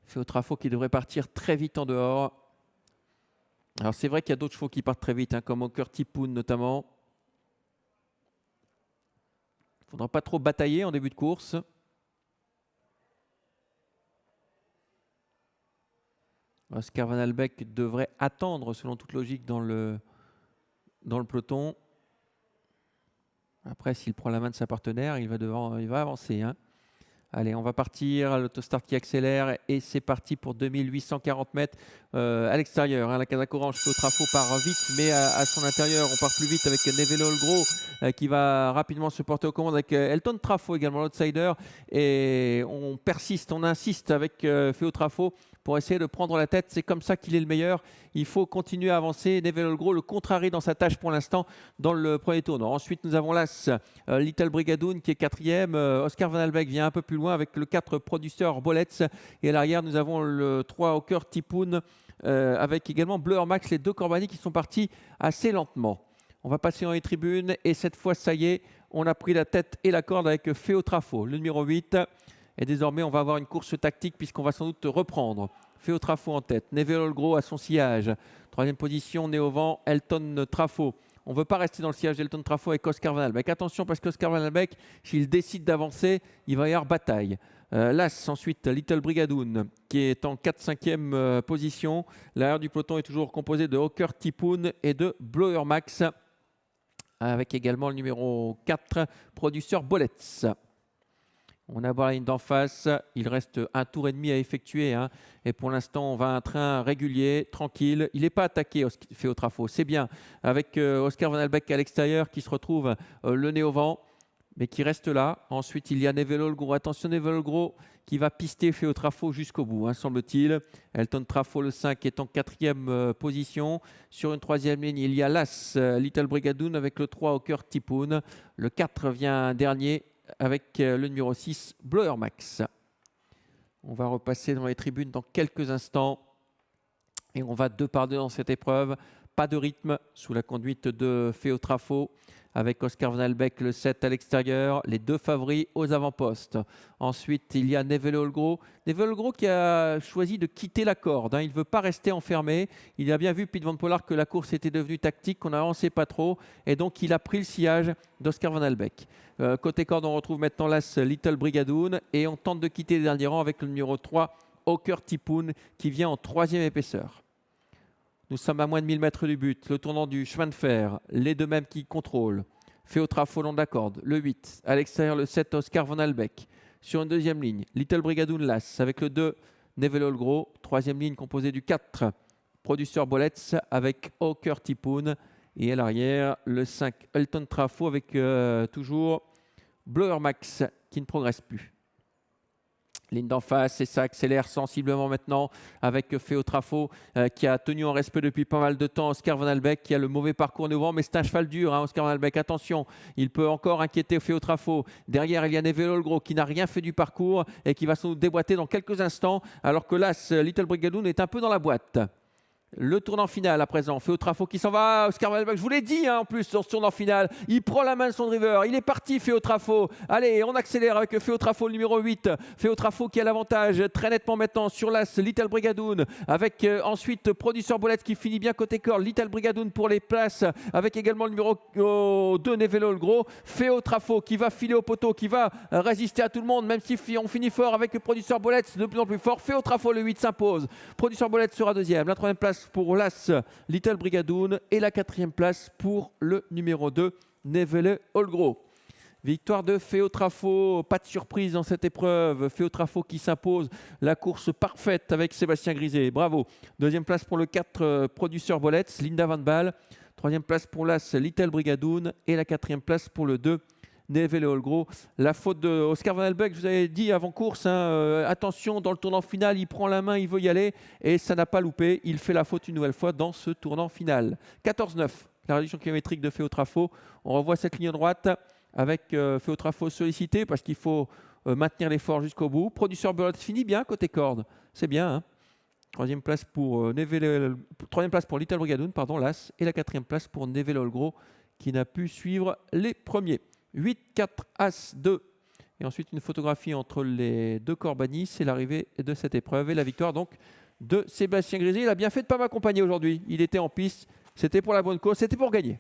Féotrafo qui devrait partir très vite en dehors. Alors c'est vrai qu'il y a d'autres chevaux qui partent très vite, hein, comme Oker Tipoun notamment. Il ne faudra pas trop batailler en début de course. Oscar Van Albeck devrait attendre, selon toute logique, dans le peloton. Après, s'il prend la main de sa partenaire, il va avancer. Hein. Allez, on va partir, l'autostart qui accélère et c'est parti pour 2840 mètres à l'extérieur. Hein, la Casaque Orange, Féotrafo part vite, mais à son intérieur, on part plus vite avec Nevelo Olgro qui va rapidement se porter aux commandes avec Elton Trafo également, l'outsider. Et on persiste, on insiste avec Féotrafo pour essayer de prendre la tête. C'est comme ça qu'il est le meilleur. Il faut continuer à avancer. Nevelo Olgro, le contrarie dans sa tâche pour l'instant dans le premier tour. Ensuite, nous avons l'As Little Brigadoon qui est quatrième. Oscar Van Albeck vient un peu plus loin avec le 4 Producer Bolets. Et à l'arrière, nous avons le 3 Oker Tipoun avec également Bleu Max, les deux Corbani qui sont partis assez lentement. On va passer dans les tribunes et cette fois, ça y est, on a pris la tête et la corde avec Féotrafo, le numéro 8. Et désormais, on va avoir une course tactique puisqu'on va sans doute reprendre. Féotrafo en tête, Nevelo Olgro à son sillage. Troisième position, Néovent, Elton Trafo. On ne veut pas rester dans le sillage d'Elton Trafo avec Oscar Van Albeck. Attention parce qu'Oscar Van Albeck, s'il décide d'avancer, il va y avoir bataille. L'As, ensuite Little Brigadoon qui est en 4-5e position. L'arrière du peloton est toujours composé de Oker Tipoun et de Blower Max avec également le numéro 4, Producer Bolets. On a la ligne d'en face, il reste un tour et demi à effectuer. Hein. Et pour l'instant, on va un train régulier, tranquille. Il n'est pas attaqué, Féotrafo. C'est bien. Avec Oscar Van Albeck à l'extérieur qui se retrouve le nez au vent, mais qui reste là. Ensuite, il y a Nevelo Olgro. Attention, Nevelo Olgro qui va pister Féotrafo jusqu'au bout, hein, semble-t-il. Elton Trafo, le 5, est en 4e position. Sur une 3e ligne, il y a l'As Little Brigadoon avec le 3 Oker Tipoun. Le 4 vient dernier avec le numéro 6, Blower Max. On va repasser dans les tribunes dans quelques instants. Et on va 2 par 2 dans cette épreuve. Pas de rythme sous la conduite de Féotrafo avec Oscar Van Albeck, le 7 à l'extérieur. Les 2 favoris aux avant-postes. Ensuite, il y a Nevelo Olgro. Nevelo Olgro qui a choisi de quitter la corde. Hein. Il ne veut pas rester enfermé. Il a bien vu, Pete Van Pollard, que la course était devenue tactique, qu'on n'avançait pas trop. Et donc, il a pris le sillage d'Oscar Van Albeck. Côté corde, on retrouve maintenant l'As Little Brigadoon. Et on tente de quitter les derniers rangs avec le numéro 3, Oker Tipoun, qui vient en 3e épaisseur. Nous sommes à moins de 1000 mètres du but. Le tournant du chemin de fer, les deux mêmes qui contrôlent. Féotrafo long de la corde, le 8. À l'extérieur, le 7, Oscar Van Albeck. Sur une 2e ligne, Little Brigadoon Las avec le 2, Nevelo Olgro. 3e ligne composée du 4, Producer Bolets avec Oker Tipoun. Et à l'arrière, le 5, Elton Trafo avec toujours Blower Max qui ne progresse plus. Ligne d'en face et ça accélère sensiblement maintenant avec Féotrafo qui a tenu en respect depuis pas mal de temps Oscar Van Albeck qui a le mauvais parcours nouveau, mais c'est un cheval dur, hein, Oscar Van Albeck. Attention, il peut encore inquiéter Féotrafo. Derrière, il y a Nevelo Olgro qui n'a rien fait du parcours et qui va se déboîter dans quelques instants, alors que l'As Little Brigadoon est un peu dans la boîte. Le tournant final à présent, Féotrafo qui s'en va, Oscar Van Albeck, je vous l'ai dit en plus sur ce tournant final, il prend la main de son driver, il est parti Féotrafo, allez on accélère avec Féotrafo le numéro 8, Féotrafo qui a l'avantage très nettement maintenant sur l'As Little Brigadoon, avec ensuite Producer Bollet qui finit bien côté corps, Little Brigadoon pour les places, avec également le numéro 2 Nevelo Olgro, Féotrafo qui va filer au poteau, qui va résister à tout le monde, même si on finit fort avec Producer Bollet de plus en plus fort, Féotrafo le 8 s'impose, Producer Bollet sera 2e, la 3e place pour l'As Little Brigadoon et la 4e place pour le numéro 2 Nevelo Olgro. Victoire de Féotrafo, pas de surprise dans cette épreuve. Féotrafo qui s'impose, la course parfaite avec Sébastien Griset, bravo. 2e place pour le 4 Producer Bolets, Linda Van Baal. 3e place pour l'As Little Brigadoon et la 4e place pour le 2 Nevelo Olgro. La faute de Oscar Van Albeck, je vous avais dit avant course, hein, attention dans le tournant final, il prend la main, il veut y aller et ça n'a pas loupé. Il fait la faute une nouvelle fois dans ce tournant final. 14-9, la réduction kilométrique de Féotrafo. On revoit cette ligne droite avec Féotrafo sollicité parce qu'il faut maintenir l'effort jusqu'au bout. Producer Bollet finit bien côté corde, c'est bien. Hein. 3e place pour Little Brigadoon, l'As, et la 4e place pour Nevelo Olgro qui n'a pu suivre les premiers. 8, 4, As, 2 Et ensuite, une photographie entre les deux corps bannis. C'est l'arrivée de cette épreuve et la victoire donc de Sébastien Grisé. Il a bien fait de ne pas m'accompagner aujourd'hui. Il était en piste. C'était pour la bonne cause. C'était pour gagner.